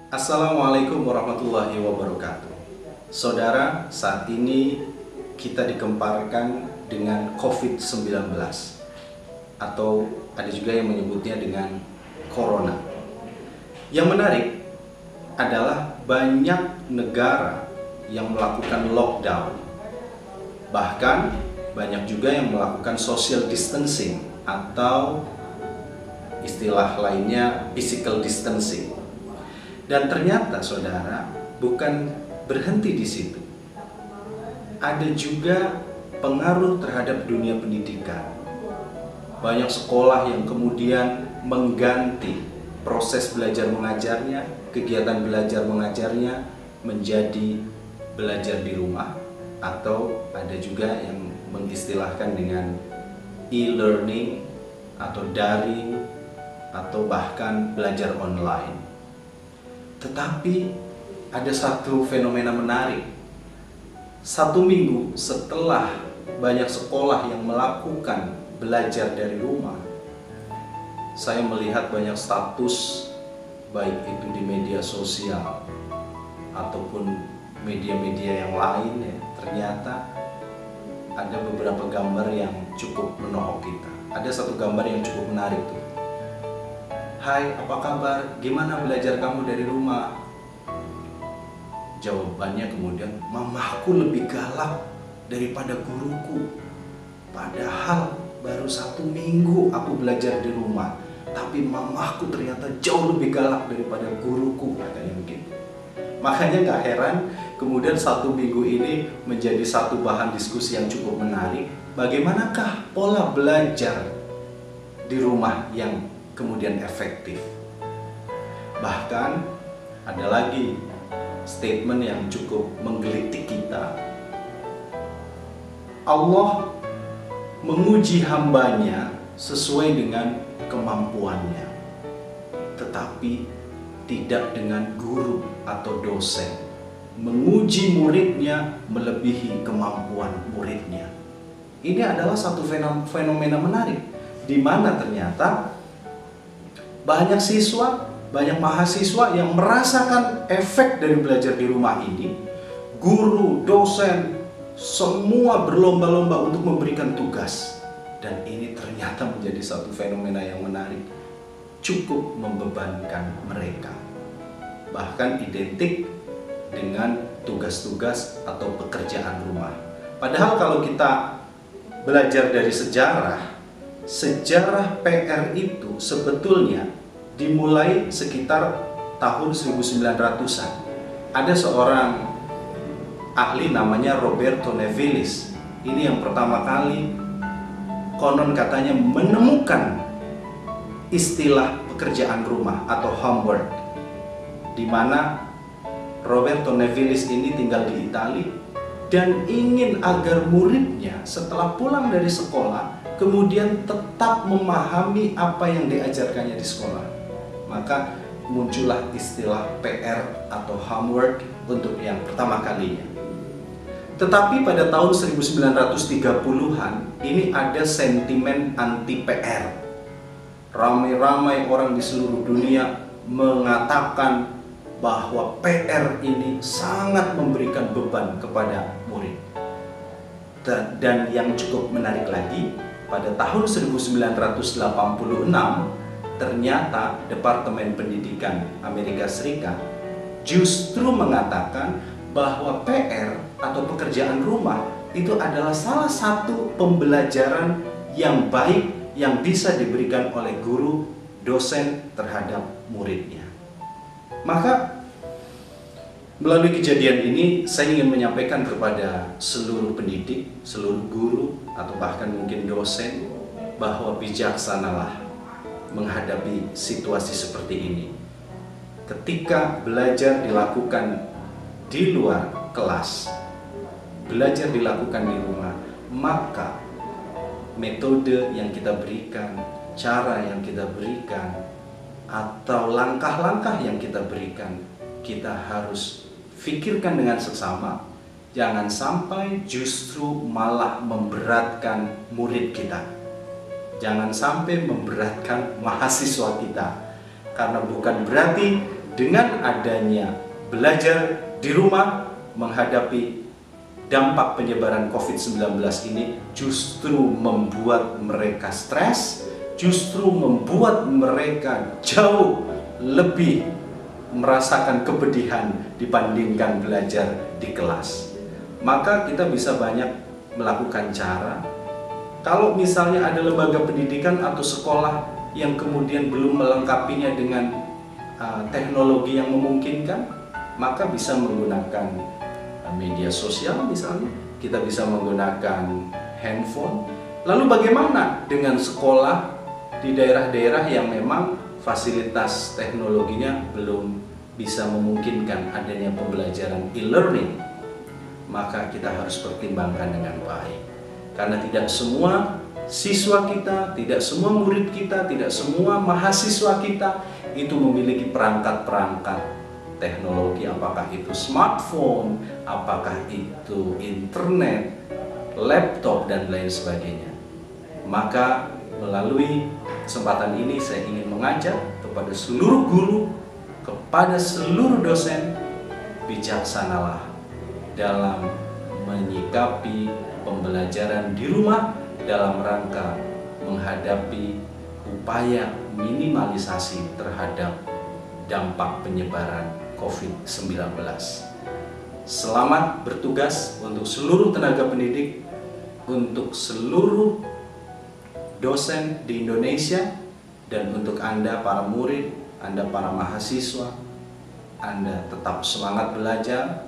Assalamualaikum warahmatullahi wabarakatuh. Saudara, saat ini kita dikemparkan dengan COVID-19 atau ada juga yang menyebutnya dengan Corona. Yang menarik adalah banyak negara yang melakukan lockdown. Bahkan banyak juga yang melakukan social distancing atau istilah lainnya physical distancing. Dan ternyata saudara, bukan berhenti di situ. Ada juga pengaruh terhadap dunia pendidikan. Banyak sekolah yang kemudian mengganti proses belajar mengajarnya, kegiatan belajar mengajarnya menjadi belajar di rumah, atau ada juga yang mengistilahkan dengan e-learning atau daring atau bahkan belajar online. Tetapi ada satu fenomena menarik. 1 minggu setelah banyak sekolah yang melakukan belajar dari rumah, saya melihat banyak status, baik itu di media sosial ataupun media-media yang lain ya, ternyata ada beberapa gambar yang cukup menohok kita. Ada satu gambar yang cukup menarik tuh. Hai, apa kabar? Gimana belajar kamu dari rumah? Jawabannya kemudian, mamaku lebih galak daripada guruku. Padahal baru 1 minggu aku belajar di rumah, tapi mamaku ternyata jauh lebih galak daripada guruku, katanya begitu. Makanya gak heran kemudian 1 minggu ini menjadi satu bahan diskusi yang cukup menarik. Bagaimanakah pola belajar di rumah yang kemudian efektif? Bahkan ada lagi statement yang cukup menggelitik kita. Allah menguji hambanya sesuai dengan kemampuannya, tetapi tidak dengan guru atau dosen. Menguji muridnya melebihi kemampuan muridnya. Ini adalah satu fenomena menarik, di mana ternyata banyak siswa, banyak mahasiswa yang merasakan efek dari belajar di rumah ini. Guru, dosen, semua berlomba-lomba untuk memberikan tugas. Dan ini ternyata menjadi satu fenomena yang menarik, cukup membebankan mereka. Bahkan identik dengan tugas-tugas atau pekerjaan rumah. Padahal kalau kita belajar dari sejarah PR itu sebetulnya dimulai sekitar tahun 1900-an. Ada seorang ahli namanya Roberto Nevilis. Ini yang pertama kali konon katanya menemukan istilah pekerjaan rumah atau homework, di mana Roberto Nevilis ini tinggal di Italia dan ingin agar muridnya setelah pulang dari sekolah kemudian tetap memahami apa yang diajarkannya di sekolah. Maka muncullah istilah PR atau homework untuk yang pertama kalinya. Tetapi pada tahun 1930-an ini ada sentimen anti PR. Ramai-ramai orang di seluruh dunia mengatakan bahwa PR ini sangat memberikan beban kepada murid. Dan yang cukup menarik lagi, pada tahun 1986 ternyata Departemen Pendidikan Amerika Serikat justru mengatakan bahwa PR atau pekerjaan rumah itu adalah salah satu pembelajaran yang baik yang bisa diberikan oleh guru, dosen terhadap muridnya. Maka melalui kejadian ini saya ingin menyampaikan kepada seluruh pendidik, seluruh guru, atau bahkan mungkin dosen, bahwa bijaksanalah menghadapi situasi seperti ini. Ketika belajar dilakukan di luar kelas, belajar dilakukan di rumah, maka metode yang kita berikan, cara yang kita berikan, atau langkah-langkah yang kita berikan, kita harus pikirkan dengan seksama. Jangan sampai justru malah memberatkan murid kita. Jangan sampai memberatkan mahasiswa kita. Karena bukan berarti dengan adanya belajar di rumah menghadapi dampak penyebaran COVID-19 ini justru membuat mereka stres, justru membuat mereka jauh lebih merasakan kepedihan dibandingkan belajar di kelas. Maka kita bisa banyak melakukan cara. Kalau misalnya ada lembaga pendidikan atau sekolah yang kemudian belum melengkapinya dengan teknologi yang memungkinkan, maka bisa menggunakan media sosial misalnya, kita bisa menggunakan handphone. Lalu bagaimana dengan sekolah di daerah-daerah yang memang fasilitas teknologinya belum bisa memungkinkan adanya pembelajaran e-learning? Maka kita harus pertimbangkan dengan baik. Karena tidak semua siswa kita, tidak semua murid kita, tidak semua mahasiswa kita itu memiliki perangkat-perangkat teknologi, apakah itu smartphone, apakah itu internet, laptop, dan lain sebagainya. Maka melalui kesempatan ini saya ingin mengajak kepada seluruh guru, kepada seluruh dosen, bijaksanalah dalam menyikapi pembelajaran di rumah dalam rangka menghadapi upaya minimalisasi terhadap dampak penyebaran COVID-19. Selamat bertugas untuk seluruh tenaga pendidik, untuk seluruh dosen di Indonesia, dan untuk Anda para murid, Anda para mahasiswa. Anda tetap semangat belajar.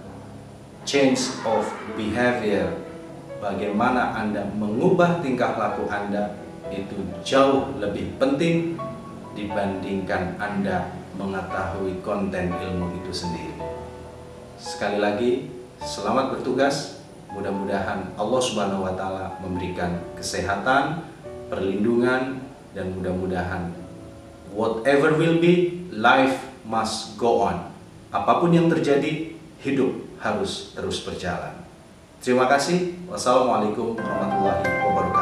Change of behavior, bagaimana Anda mengubah tingkah laku Anda, itu jauh lebih penting dibandingkan Anda mengetahui konten ilmu itu sendiri. Sekali lagi, selamat bertugas. Mudah-mudahan Allah Subhanahu wa Ta'ala memberikan kesehatan, perlindungan, dan mudah-mudahan whatever will be, life must go on. Apapun yang terjadi, hidup harus terus berjalan. Terima kasih. Wassalamualaikum warahmatullahi wabarakatuh.